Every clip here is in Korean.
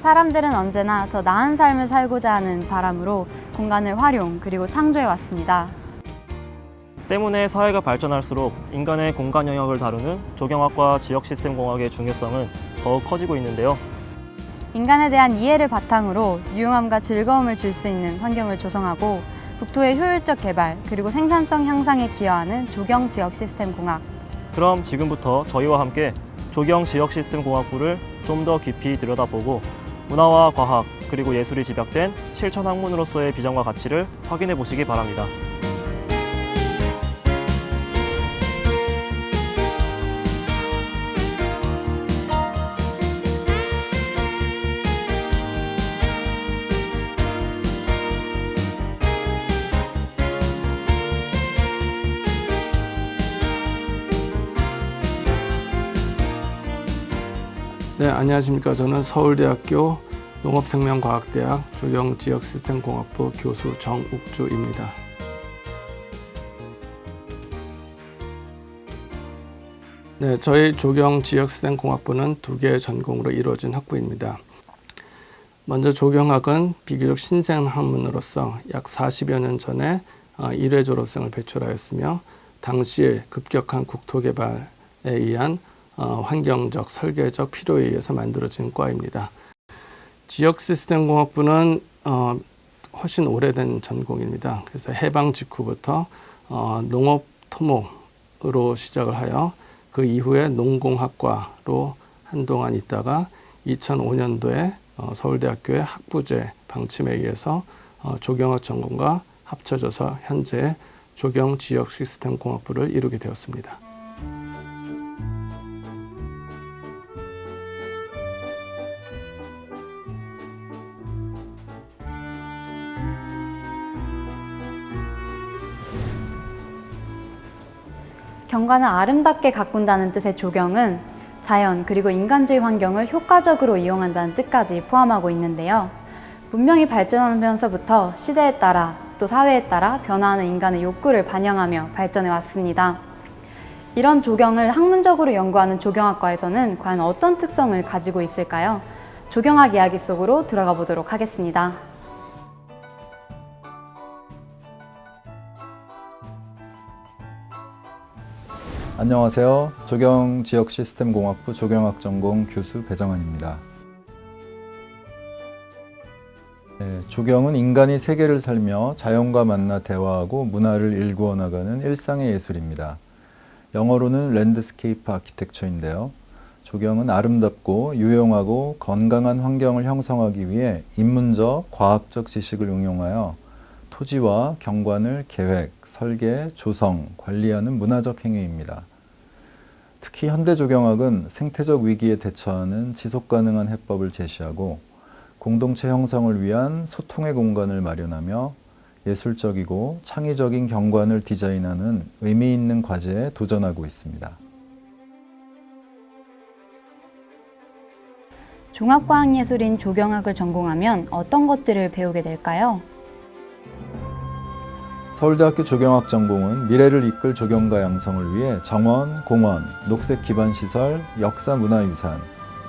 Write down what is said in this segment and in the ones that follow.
사람들은 언제나 더 나은 삶을 살고자 하는 바람으로 공간을 활용 그리고 창조해 왔습니다. 때문에 사회가 발전할수록 인간의 공간 영역을 다루는 조경학과 지역시스템공학의 중요성은 더욱 커지고 있는데요. 인간에 대한 이해를 바탕으로 유용함과 즐거움을 줄 수 있는 환경을 조성하고 국토의 효율적 개발 그리고 생산성 향상에 기여하는 조경 지역시스템공학. 그럼 지금부터 저희와 함께 조경 지역시스템공학부를 좀 더 깊이 들여다보고 문화와 과학 그리고 예술이 집약된 실천 학문으로서의 비전과 가치를 확인해 보시기 바랍니다. 네, 안녕하십니까. 저는 서울대학교 농업생명과학대학 조경지역시스템공학부 교수 정욱주입니다. 네, 저희 조경지역시스템공학부는 두 개의 전공으로 이루어진 학부입니다. 먼저 조경학은 비교적 신생 학문으로서 약 40여 년 전에 1회 졸업생을 배출하였으며 당시에 급격한 국토 개발에 의한 환경적, 설계적 필요에 의해서 만들어진 과입니다. 지역시스템공학부는 훨씬 오래된 전공입니다. 그래서 해방 직후부터 농업토목으로 시작을 하여 그 이후에 농공학과로 한동안 있다가 2005년도에 서울대학교의 학부제 방침에 의해서 조경학 전공과 합쳐져서 현재 조경지역시스템공학부를 이루게 되었습니다. 경관을 아름답게 가꾼다는 뜻의 조경은 자연 그리고 인간주의 환경을 효과적으로 이용한다는 뜻까지 포함하고 있는데요. 문명이 발전하면서부터 시대에 따라 또 사회에 따라 변화하는 인간의 욕구를 반영하며 발전해 왔습니다. 이런 조경을 학문적으로 연구하는 조경학과에서는 과연 어떤 특성을 가지고 있을까요? 조경학 이야기 속으로 들어가 보도록 하겠습니다. 안녕하세요. 조경지역시스템공학부 조경학 전공 교수 배정환입니다. 조경은 인간이 세계를 살며 자연과 만나 대화하고 문화를 일구어 나가는 일상의 예술입니다. 영어로는 랜드스케이프 아키텍처인데요. 조경은 아름답고 유용하고 건강한 환경을 형성하기 위해 인문적, 과학적 지식을 응용하여 토지와 경관을 계획, 설계, 조성, 관리하는 문화적 행위입니다. 특히 현대조경학은 생태적 위기에 대처하는 지속가능한 해법을 제시하고 공동체 형성을 위한 소통의 공간을 마련하며 예술적이고 창의적인 경관을 디자인하는 의미 있는 과제에 도전하고 있습니다. 종합과학예술인 조경학을 전공하면 어떤 것들을 배우게 될까요? 서울대학교 조경학 전공은 미래를 이끌 조경가 양성을 위해 정원, 공원, 녹색 기반 시설, 역사 문화유산,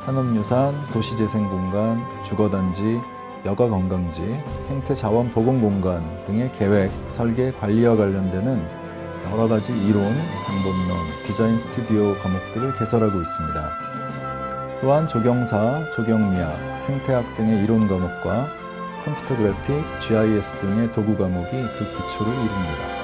산업유산, 도시재생공간, 주거단지, 여가관광지, 생태자원 보건공간 등의 계획, 설계, 관리와 관련되는 여러 가지 이론, 방법론, 디자인 스튜디오 과목들을 개설하고 있습니다. 또한 조경사, 조경미학, 생태학 등의 이론 과목과 컴퓨터 그래픽, GIS 등의 도구 과목이 그 기초를 이룹니다.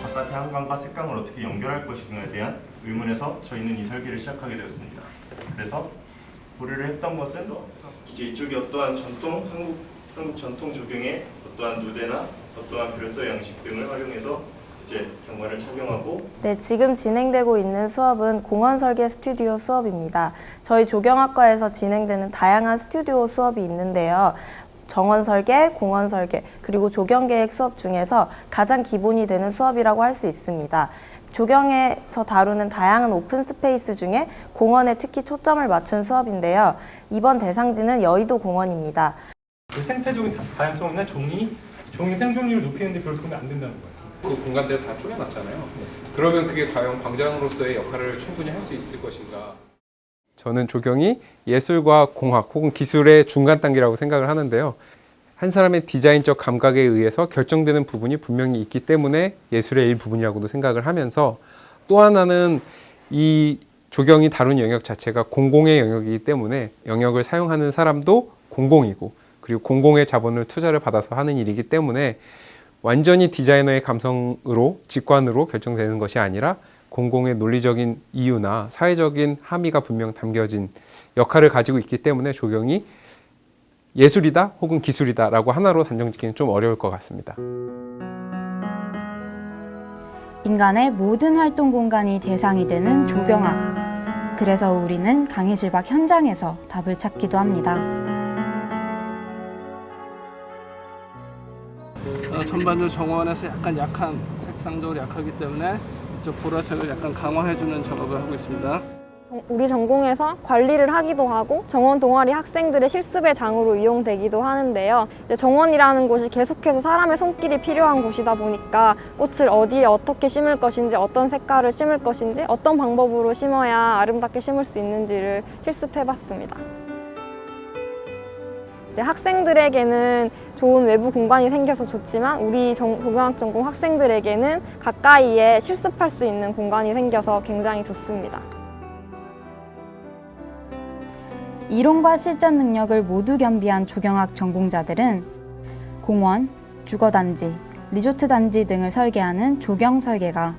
바깥의 한강과 색강을 어떻게 연결할 것인가에 대한 의문에서 저희는 이 설계를 시작하게 되었습니다. 그래서 고려를 했던 것은 이제 이쪽이 어떠한 한국 전통 조경의 어떠한 누대나 어떠한 별서 양식 등을 활용해서 이제 경관을 착용하고. 네, 지금 진행되고 있는 수업은 공원 설계 스튜디오 수업입니다. 저희 조경학과에서 진행되는 다양한 스튜디오 수업이 있는데요. 정원 설계, 공원 설계, 그리고 조경 계획 수업 중에서 가장 기본이 되는 수업이라고 할 수 있습니다. 조경에서 다루는 다양한 오픈 스페이스 중에 공원에 특히 초점을 맞춘 수업인데요. 이번 대상지는 여의도 공원입니다. 그 생태적인 다양성이나 종이 생존율을 높이는 데 별로 도움이 안 된다는 거예요. 그 공간들을 다 쪼개놨잖아요. 그러면 그게 과연 광장으로서의 역할을 충분히 할 수 있을 것인가? 저는 조경이 예술과 공학 혹은 기술의 중간 단계라고 생각을 하는데요. 한 사람의 디자인적 감각에 의해서 결정되는 부분이 분명히 있기 때문에 예술의 일부분이라고도 생각을 하면서, 또 하나는 이 조경이 다룬 영역 자체가 공공의 영역이기 때문에 영역을 사용하는 사람도 공공이고, 그리고 공공의 자본을 투자를 받아서 하는 일이기 때문에 완전히 디자이너의 감성으로 직관으로 결정되는 것이 아니라 공공의 논리적인 이유나 사회적인 함의가 분명 담겨진 역할을 가지고 있기 때문에 조경이 예술이다 혹은 기술이다 라고 하나로 단정짓기는 좀 어려울 것 같습니다. 인간의 모든 활동 공간이 대상이 되는 조경학. 그래서 우리는 강의실 밖 현장에서 답을 찾기도 합니다. 전반적으로 정원에서 약간 약한, 색상적으로 약하기 때문에 이쪽 보라색을 약간 강화해주는 작업을 하고 있습니다. 우리 전공에서 관리를 하기도 하고 정원 동아리 학생들의 실습의 장으로 이용되기도 하는데요. 이제 정원이라는 곳이 계속해서 사람의 손길이 필요한 곳이다 보니까 꽃을 어디에 어떻게 심을 것인지, 어떤 색깔을 심을 것인지, 어떤 방법으로 심어야 아름답게 심을 수 있는지를 실습해봤습니다. 이제 학생들에게는 좋은 외부 공간이 생겨서 좋지만 우리 조경학 전공 학생들에게는 가까이에 실습할 수 있는 공간이 생겨서 굉장히 좋습니다. 이론과 실전 능력을 모두 겸비한 조경학 전공자들은 공원, 주거단지, 리조트 단지 등을 설계하는 조경 설계가,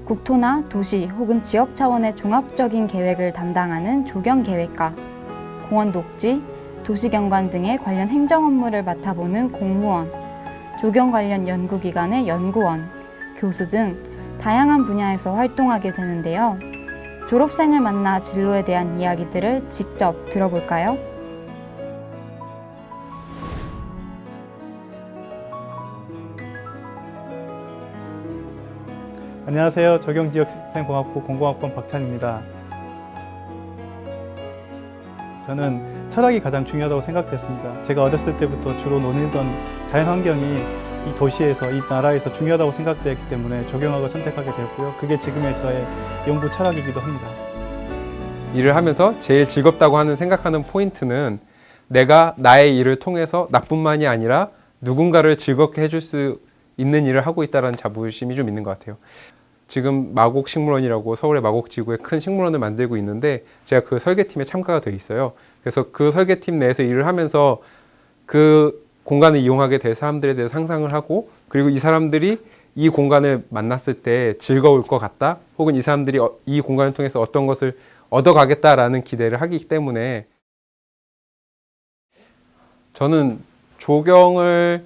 국토나 도시 혹은 지역 차원의 종합적인 계획을 담당하는 조경 계획가, 공원 녹지, 도시경관 등의 관련 행정 업무를 맡아보는 공무원, 조경 관련 연구기관의 연구원, 교수 등 다양한 분야에서 활동하게 되는데요. 졸업생을 만나 진로에 대한 이야기들을 직접 들어볼까요? 안녕하세요. 조경지역시스템공학부 공공학번 박찬입니다. 저는 철학이 가장 중요하다고 생각했습니다. 제가 어렸을 때부터 주로 논의던 자연환경이 이 도시에서, 이 나라에서 중요하다고 생각되었기 때문에 조경학을 선택하게 되었고요. 그게 지금의 저의 연구 철학이기도 합니다. 일을 하면서 제일 즐겁다고 생각하는 포인트는 내가 나의 일을 통해서 나뿐만이 아니라 누군가를 즐겁게 해줄 수 있는 일을 하고 있다는 자부심이 좀 있는 것 같아요. 지금 마곡식물원이라고 서울의 마곡지구에 큰 식물원을 만들고 있는데 제가 그 설계팀에 참가가 돼 있어요. 그래서 그 설계팀 내에서 일을 하면서 그 공간을 이용하게 될 사람들에 대해 상상을 하고, 그리고 이 사람들이 이 공간을 만났을 때 즐거울 것 같다, 혹은 이 사람들이 이 공간을 통해서 어떤 것을 얻어가겠다라는 기대를 하기 때문에 저는 조경을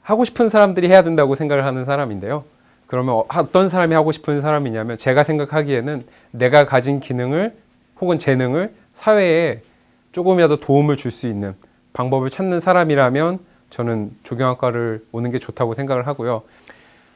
하고 싶은 사람들이 해야 된다고 생각을 하는 사람인데요. 그러면 어떤 사람이 하고 싶은 사람이냐면, 제가 생각하기에는 내가 가진 기능을 혹은 재능을 사회에 조금이라도 도움을 줄 수 있는 방법을 찾는 사람이라면 저는 조경학과를 오는 게 좋다고 생각을 하고요.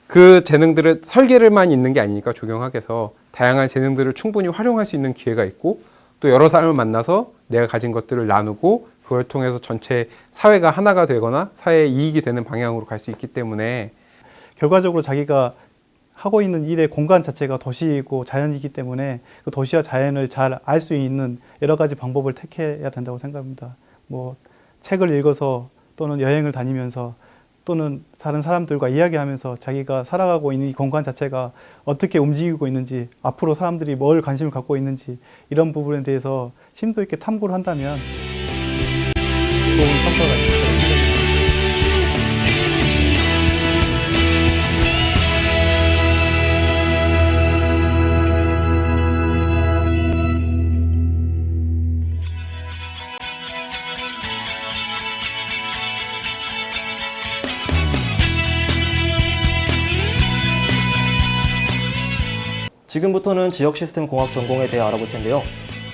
그 재능들을 설계를만 있는 게 아니니까 조경학에서 다양한 재능들을 충분히 활용할 수 있는 기회가 있고, 또 여러 사람을 만나서 내가 가진 것들을 나누고 그걸 통해서 전체 사회가 하나가 되거나 사회에 이익이 되는 방향으로 갈 수 있기 때문에, 결과적으로 자기가 하고 있는 일의 공간 자체가 도시이고 자연이기 때문에 그 도시와 자연을 잘 알 수 있는 여러 가지 방법을 택해야 된다고 생각합니다. 뭐 책을 읽어서, 또는 여행을 다니면서, 또는 다른 사람들과 이야기하면서 자기가 살아가고 있는 이 공간 자체가 어떻게 움직이고 있는지, 앞으로 사람들이 뭘 관심을 갖고 있는지, 이런 부분에 대해서 심도 있게 탐구를 한다면 좋은 성과가 있을 거라고 생각합니다. 지금부터는 지역 시스템 공학 전공에 대해 알아볼 텐데요.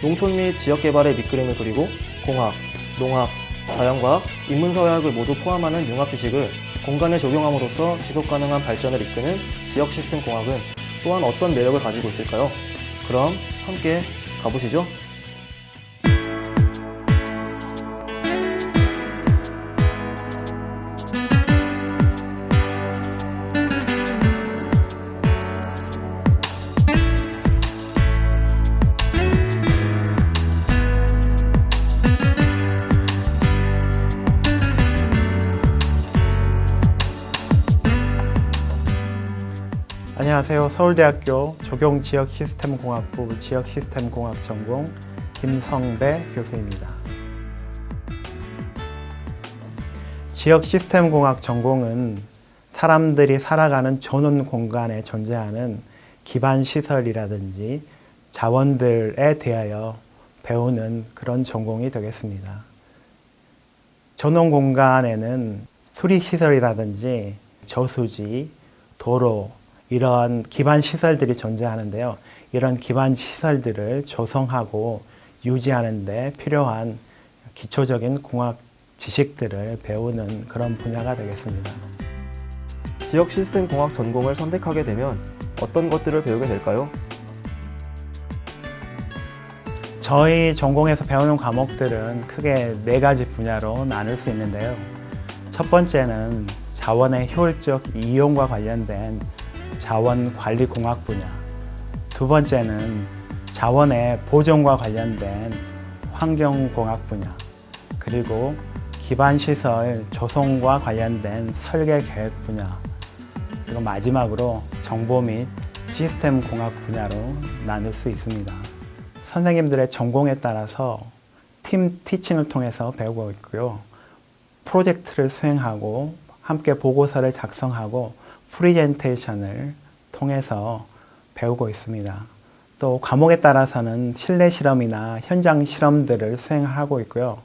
농촌 및 지역 개발의 밑그림을 그리고 공학, 농학, 자연과학, 인문사회학을 모두 포함하는 융합 지식을 공간에 적용함으로써 지속 가능한 발전을 이끄는 지역 시스템 공학은 또한 어떤 매력을 가지고 있을까요? 그럼 함께 가보시죠. 안녕하세요. 서울대학교 적용지역시스템공학부 지역시스템공학 전공 김성배 교수입니다. 지역시스템공학 전공은 사람들이 살아가는 전원 공간에 존재하는 기반시설이라든지 자원들에 대하여 배우는 그런 전공이 되겠습니다. 전원 공간에는 수리시설이라든지 저수지, 도로, 이러한 기반 시설들이 존재하는데요. 이런 기반 시설들을 조성하고 유지하는 데 필요한 기초적인 공학 지식들을 배우는 그런 분야가 되겠습니다. 지역 시스템 공학 전공을 선택하게 되면 어떤 것들을 배우게 될까요? 저희 전공에서 배우는 과목들은 크게 4가지 분야로 나눌 수 있는데요. 첫 번째는 자원의 효율적 이용과 관련된 자원관리공학 분야, 두 번째는 자원의 보존과 관련된 환경공학 분야, 그리고 기반시설 조성과 관련된 설계계획 분야, 그리고 마지막으로 정보 및 시스템 공학 분야로 나눌 수 있습니다. 선생님들의 전공에 따라서 팀 티칭을 통해서 배우고 있고요. 프로젝트를 수행하고 함께 보고서를 작성하고 프리젠테이션을 통해서 배우고 있습니다. 또 과목에 따라서는 실내 실험이나 현장 실험들을 수행하고 있고요.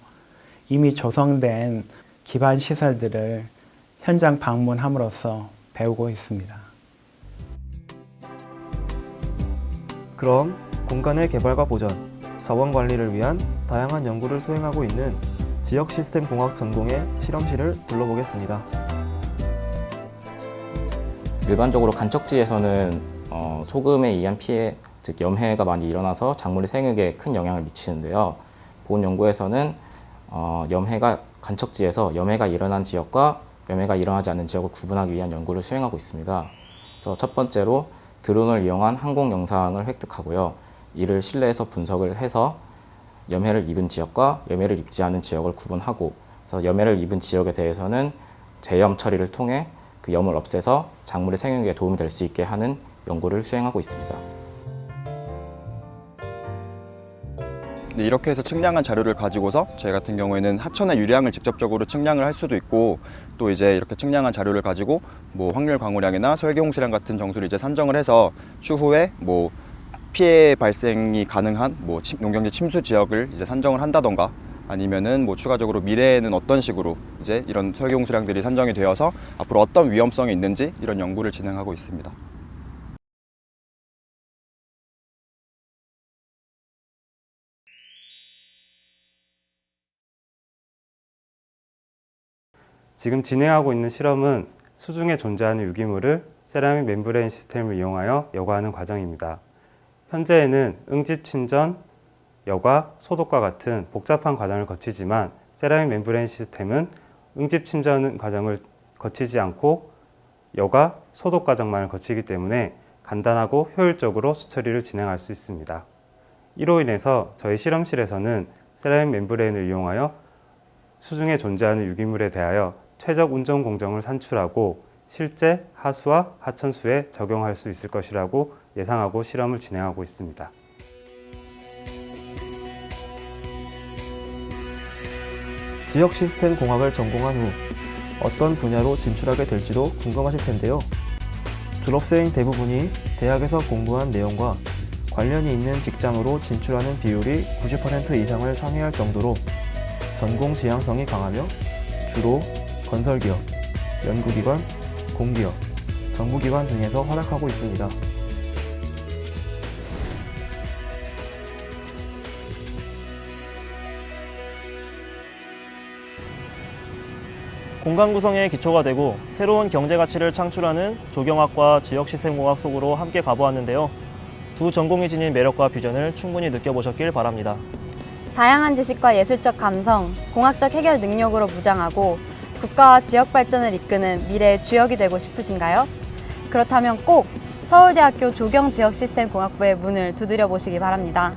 이미 조성된 기반 시설들을 현장 방문함으로써 배우고 있습니다. 그럼 공간의 개발과 보전, 자원 관리를 위한 다양한 연구를 수행하고 있는 지역 시스템 공학 전공의 실험실을 둘러보겠습니다. 일반적으로 간척지에서는 소금에 의한 피해, 즉 염해가 많이 일어나서 작물의 생육에 큰 영향을 미치는데요. 본 연구에서는 염해가 간척지에서 염해가 일어난 지역과 염해가 일어나지 않는 지역을 구분하기 위한 연구를 수행하고 있습니다. 그래서 첫 번째로 드론을 이용한 항공 영상을 획득하고요. 이를 실내에서 분석을 해서 염해를 입은 지역과 염해를 입지 않은 지역을 구분하고, 그래서 염해를 입은 지역에 대해서는 재염 처리를 통해 그 염을 없애서 작물의 생육에 도움이 될 수 있게 하는 연구를 수행하고 있습니다. 네, 이렇게 해서 측량한 자료를 가지고서 저희 같은 경우에는 하천의 유량을 직접적으로 측량을 할 수도 있고, 또 이제 이렇게 측량한 자료를 가지고 뭐 확률 강우량이나 설계 홍수량 같은 정수를 이제 산정을 해서 추후에 뭐 피해 발생이 가능한 뭐 농경지 침수 지역을 이제 산정을 한다던가, 아니면은 뭐 추가적으로 미래에는 어떤 식으로 이제 이런 설계 홍수량들이 산정이 되어서 앞으로 어떤 위험성이 있는지 이런 연구를 진행하고 있습니다. 지금 진행하고 있는 실험은 수중에 존재하는 유기물을 세라믹 멤브레인 시스템을 이용하여 여과하는 과정입니다. 현재에는 응집 침전, 여과, 소독과 같은 복잡한 과정을 거치지만 세라믹 멤브레인 시스템은 응집 침전 과정을 거치지 않고 여과, 소독 과정만을 거치기 때문에 간단하고 효율적으로 수처리를 진행할 수 있습니다. 이로 인해서 저희 실험실에서는 세라믹 멤브레인을 이용하여 수중에 존재하는 유기물에 대하여 최적 운전 공정을 산출하고 실제 하수와 하천수에 적용할 수 있을 것이라고 예상하고 실험을 진행하고 있습니다. 지역 시스템 공학을 전공한 후 어떤 분야로 진출하게 될지도 궁금하실 텐데요. 졸업생 대부분이 대학에서 공부한 내용과 관련이 있는 직장으로 진출하는 비율이 90% 이상을 상회할 정도로 전공 지향성이 강하며 주로 건설기업, 연구기관, 공기업, 정부기관 등에서 활약하고 있습니다. 공간 구성의 기초가 되고 새로운 경제 가치를 창출하는 조경학과 지역시스템공학 속으로 함께 가보았는데요. 두 전공이 지닌 매력과 비전을 충분히 느껴보셨길 바랍니다. 다양한 지식과 예술적 감성, 공학적 해결 능력으로 무장하고 국가와 지역 발전을 이끄는 미래의 주역이 되고 싶으신가요? 그렇다면 꼭 서울대학교 조경지역시스템공학부의 문을 두드려 보시기 바랍니다.